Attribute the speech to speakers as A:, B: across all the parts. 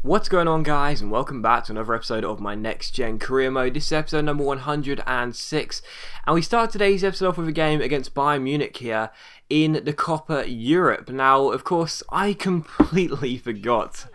A: What's going on, guys, and welcome back to another episode of my Next Gen Career Mode. This is episode number 106, and we start today's episode off with a game against Bayern Munich here in the Copa Europe. Now, of course, I completely forgot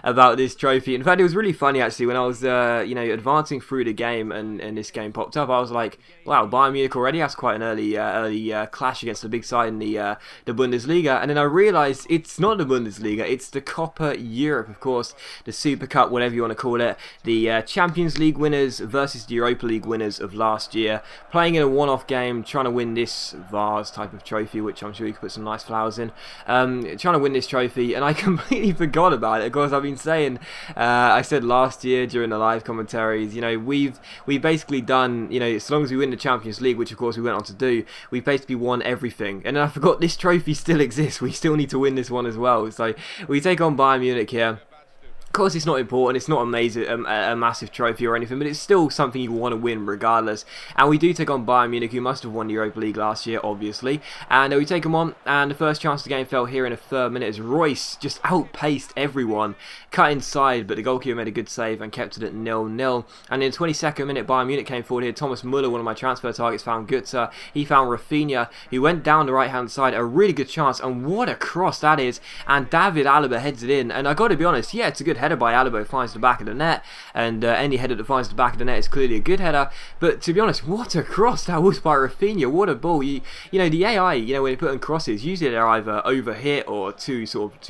A: about this trophy. In fact, it was really funny actually when I was, advancing through the game and this game popped up. I was like, "Wow, Bayern Munich already." That's quite an early clash against the big side in the Bundesliga. And then I realised it's not the Bundesliga; it's the Copa Europe, of course, the Super Cup, whatever you want to call it. The Champions League winners versus the Europa League winners of last year, playing in a one-off game, trying to win this vase type of trophy, which I'm sure you could put some nice flowers in. Trying to win this trophy, and I completely forgot about it. Of course, I've been saying, I said last year during the live commentaries, we've basically done, as long as we win the Champions League, which of course we went on to do, we've basically won everything. And then I forgot this trophy still exists. We still need to win this one as well. So we take on Bayern Munich here. Of course, it's not important, it's not a massive trophy or anything, but it's still something you want to win regardless. And we do take on Bayern Munich, who must have won the Europa League last year, obviously. And we take them on, and the first chance of the game fell here in the third minute as Royce just outpaced everyone, cut inside, but the goalkeeper made a good save and kept it at 0-0. And in the 22nd minute, Bayern Munich came forward here. Thomas Müller, one of my transfer targets, found Götze. He found Rafinha, who went down the right-hand side, a really good chance, and what a cross that is. And David Alaba heads it in, and I got to be honest, yeah, it's a good header by Alaba, finds the back of the net, and any header that finds the back of the net is clearly a good header. But to be honest, what a cross that was by Rafinha! What a ball! The AI, when you put in crosses, usually they're either overhit or too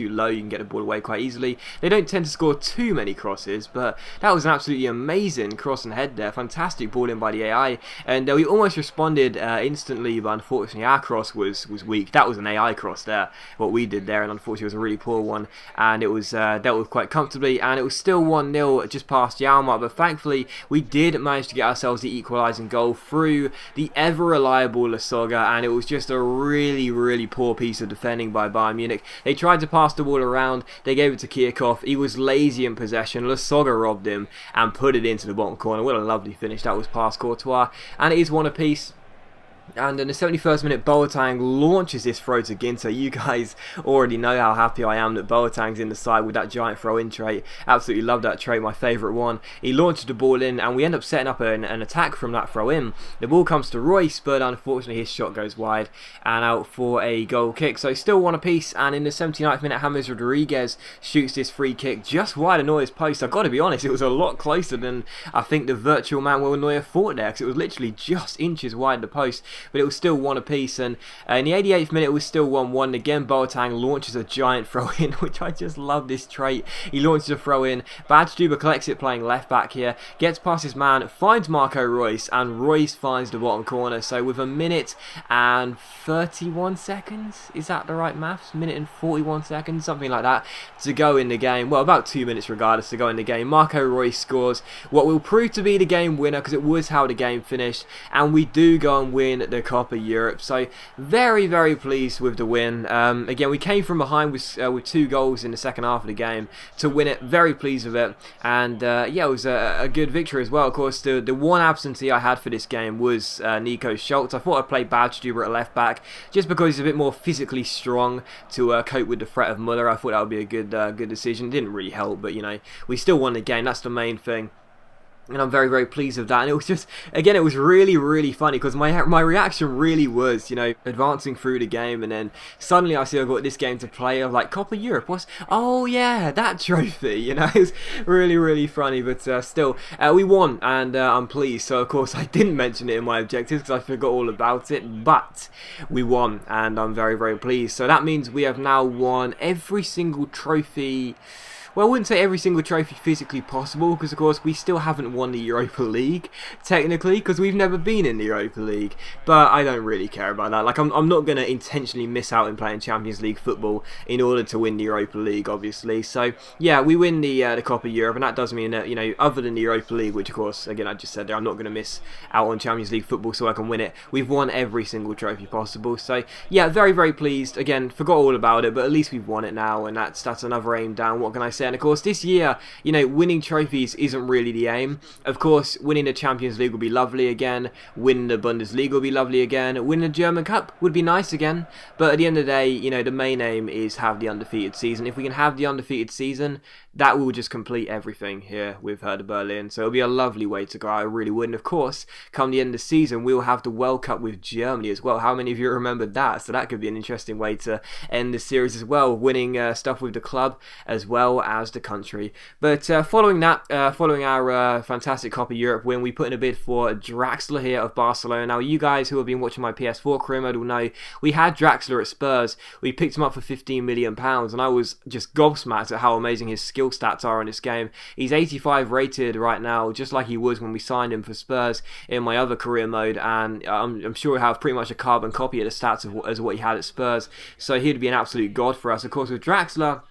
A: low. You can get the ball away quite easily. They don't tend to score too many crosses, but that was an absolutely amazing cross and head there. Fantastic ball in by the AI, and we almost responded instantly, but unfortunately our cross was weak. That was an AI cross there, what we did there, and unfortunately it was a really poor one, and it was dealt with quite comfortably. And it was still 1-0 just past the hour mark, but thankfully we did manage to get ourselves the equalising goal through the ever-reliable Lasogga, and it was just a really poor piece of defending by Bayern Munich. They tried to pass the ball around, they gave it to Kirchhoff, he was lazy in possession, Lasogga robbed him and put it into the bottom corner. What a lovely finish, that was past Courtois, and it is one apiece. And in the 71st minute, Boateng launches this throw to Ginter. You guys already know how happy I am that Boateng's in the side with that giant throw-in trait. Absolutely love that trait, my favourite one. He launches the ball in, and we end up setting up an attack from that throw-in. The ball comes to Royce, but unfortunately his shot goes wide and out for a goal kick. So still one apiece, and in the 79th minute, James Rodriguez shoots this free kick just wide of Neuer's post. I've got to be honest, it was a lot closer than I think the virtual Manuel Neuer thought there, because it was literally just inches wide of the post. But it was still one apiece, and in the 88th minute it was still 1-1. Again, Boateng launches a giant throw-in, which I just love this trait. He launches a throw-in, Badstuber collects it playing left back here, gets past his man, finds Marco Reus, and Reus finds the bottom corner. So with a minute and 31 seconds, is that the right maths? Minute and 41 seconds, something like that, to go in the game. Well, about 2 minutes regardless to go in the game. Marco Reus scores what will prove to be the game winner, because it was how the game finished, and we do go and win the Copa Europe. So very pleased with the win. Again, we came from behind with 2 goals in the second half of the game to win it. Very pleased with it, and yeah, it was a good victory as well. Of course, the one absentee I had for this game was Nico Schultz. I thought I'd play Badstuber at left back just because he's a bit more physically strong to cope with the threat of Müller. I thought that would be a good decision. It didn't really help, but we still won the game. That's the main thing. And I'm very pleased with that. And it was just, again, it was really funny, because my reaction really was, advancing through the game, and then suddenly I see I've got this game to play. I'm like, Copa Europe, oh yeah, that trophy, it was really funny. But still, we won, and I'm pleased. So of course I didn't mention it in my objectives because I forgot all about it, but we won, and I'm very pleased. So that means we have now won every single trophy. Well, I wouldn't say every single trophy physically possible, because of course we still haven't won the Europa League, technically, because we've never been in the Europa League. But I don't really care about that. Like, I'm not going to intentionally miss out in playing Champions League football in order to win the Europa League, obviously. So yeah, we win the Copa Europe, and that does mean that, other than the Europa League, which of course, again, I just said there, I'm not going to miss out on Champions League football so I can win it. We've won every single trophy possible. So yeah, very pleased. Again, forgot all about it, but at least we've won it now, and that's another aim down. What can I say? say. And of course, this year, you know, winning trophies isn't really the aim. Of course, winning the Champions League will be lovely again. Winning the Bundesliga will be lovely again. Winning the German Cup would be nice again. But at the end of the day, you know, the main aim is have the undefeated season. If we can have the undefeated season, that will just complete everything here with Hertha Berlin. So it'll be a lovely way to go. I really would. And of course, come the end of the season, we'll have the World Cup with Germany as well. How many of you remembered that? So that could be an interesting way to end the series as well, winning stuff with the club as well as the country. But following that, following our fantastic Copa Europe win, we put in a bid for Draxler here of Barcelona. Now, you guys who have been watching my PS4 career mode will know we had Draxler at Spurs. We picked him up for £15 million, and I was just gobsmacked at how amazing his skill stats are in this game. He's 85 rated right now, just like he was when we signed him for Spurs in my other career mode, and I'm sure he'll have pretty much a carbon copy of the stats as what he had at Spurs, so he'd be an absolute god for us. Of course, with Draxler,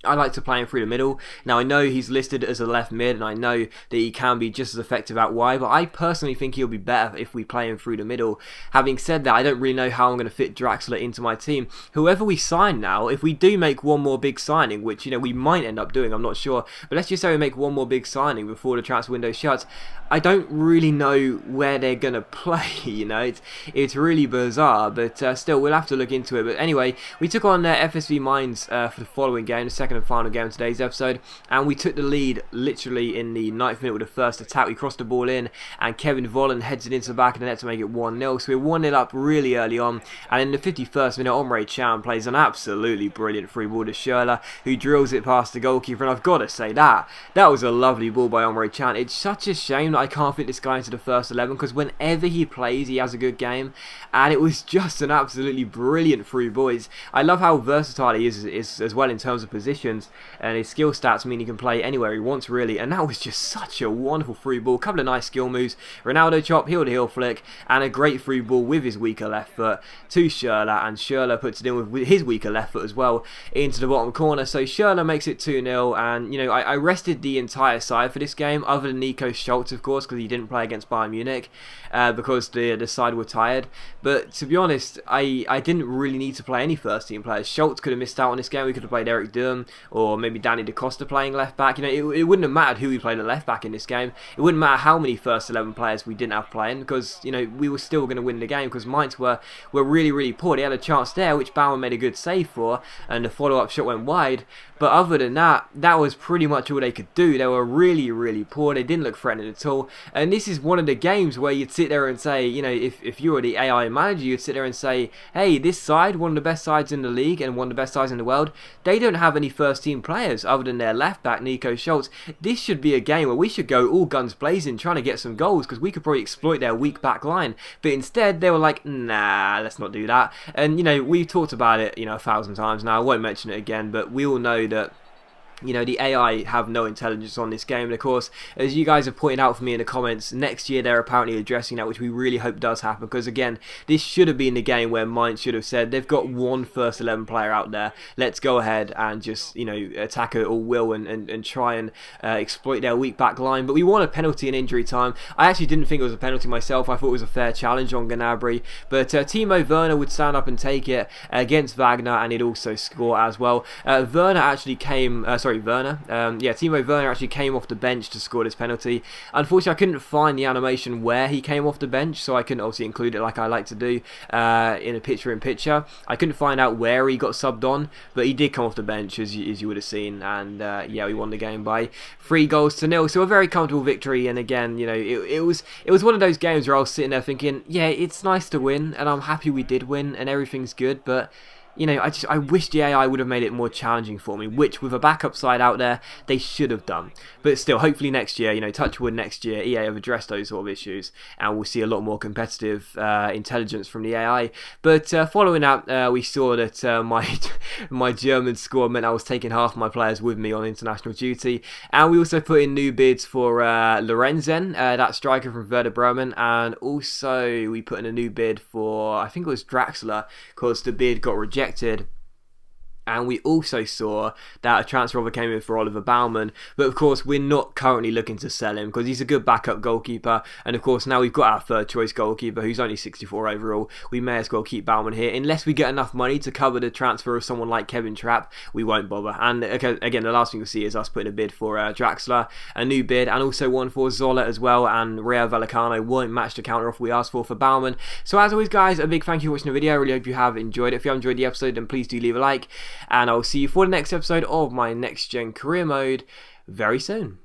A: I like to play him through the middle. Now, I know he's listed as a left mid, and I know that he can be just as effective out wide, but I personally think he'll be better if we play him through the middle. Having said that, I don't really know how I'm going to fit Draxler into my team. Whoever we sign now, if we do make one more big signing, which, you know, we might end up doing, I'm not sure, but let's just say we make one more big signing before the transfer window shuts, I don't really know where they're going to play, you know, it's really bizarre, but still, we'll have to look into it. But anyway, we took on FSV Mainz for the following game, the second and final game of today's episode, and we took the lead literally in the 9th minute with the first attack. We crossed the ball in, and Kevin Volland heads it into the back of the net to make it 1-0, so we're 1-0 up really early on, and in the 51st minute, Emre Can plays an absolutely brilliant free ball to Schürrle, who drills it past the goalkeeper, and I've got to say that was a lovely ball by Emre Can. It's such a shame that I can't fit this guy into the first 11, because whenever he plays, he has a good game, and it was just an absolutely brilliant free ball. I love how versatile he is as well in terms of positions, and his skill stats mean he can play anywhere he wants, really. And that was just such a wonderful free ball. A couple of nice skill moves, Ronaldo chop, heel to heel flick, and a great free ball with his weaker left foot to Schürrle, and Schürrle puts it in with his weaker left foot as well into the bottom corner. So Schürrle makes it 2-0, and you know, I rested the entire side for this game, other than Nico Schultz, of course, because he didn't play against Bayern Munich because the side were tired. But to be honest, I didn't really need to play any first team players. Schultz could have missed out on this game. We could have played Eric Durm or maybe Danny Da Costa playing left back. You know, it wouldn't have mattered who we played at left back in this game. It wouldn't matter how many first 11 players we didn't have playing, because you know, we were still going to win the game, because Mainz were really poor. They had a chance there which Bauer made a good save for, and the follow-up shot went wide. But other than that, that was pretty much all they could do. They were really poor. They didn't look threatening at all. And this is one of the games where you'd sit there and say, you know, if you were the AI manager, you'd sit there and say, hey, this side, one of the best sides in the league and one of the best sides in the world, they don't have any first team players other than their left back, Nico Schultz. This should be a game where we should go all guns blazing trying to get some goals, because we could probably exploit their weak back line. But instead, they were like, nah, let's not do that. And, you know, we've talked about it, you know, 1,000 times now. I won't mention it again, but we all know that, you know, the AI have no intelligence on this game. And of course, as you guys have pointed out for me in the comments, next year they're apparently addressing that, which we really hope does happen, because again, this should have been the game where Mainz should have said, they've got one first 11 player out there, let's go ahead and just, you know, attack it all will and try and exploit their weak back line. But we won a penalty in injury time. I actually didn't think it was a penalty myself. I thought it was a fair challenge on Gnabry, but Timo Werner would stand up and take it against Wagner, and he'd also score as well. Werner actually came, Timo Werner actually came off the bench to score this penalty. Unfortunately, I couldn't find the animation where he came off the bench, so I couldn't obviously include it like I like to do in a picture-in-picture. I couldn't find out where he got subbed on, but he did come off the bench, as you would have seen, and yeah, we won the game by 3-0. So a very comfortable victory. And again, you know, it was one of those games where I was sitting there thinking, yeah, it's nice to win, and I'm happy we did win, and everything's good, but you know, I wish the AI would have made it more challenging for me, which with a backup side out there, they should have done. But still, hopefully next year, you know, touch wood, next year, EA have addressed those sort of issues, and we'll see a lot more competitive intelligence from the AI. But following that, we saw that my German score meant I was taking half my players with me on international duty, and we also put in new bids for Lorenzen, that striker from Werder Bremen, and also we put in a new bid for, I think it was Draxler, because the bid got rejected And we also saw that a transfer offer came in for Oliver Baumann, but of course we're not currently looking to sell him because he's a good backup goalkeeper, and of course now we've got our third choice goalkeeper who's only 64 overall. We may as well keep Baumann here. Unless we get enough money to cover the transfer of someone like Kevin Trapp, we won't bother. And again, the last thing you'll see is us putting a bid for Draxler, a new bid, and also one for Zola as well, and Rayo Vallecano won't match the counter offer we asked for Baumann. So as always guys, a big thank you for watching the video. I really hope you have enjoyed it. If you have enjoyed the episode, then please do leave a like. And I'll see you for the next episode of my Next Gen Career Mode very soon.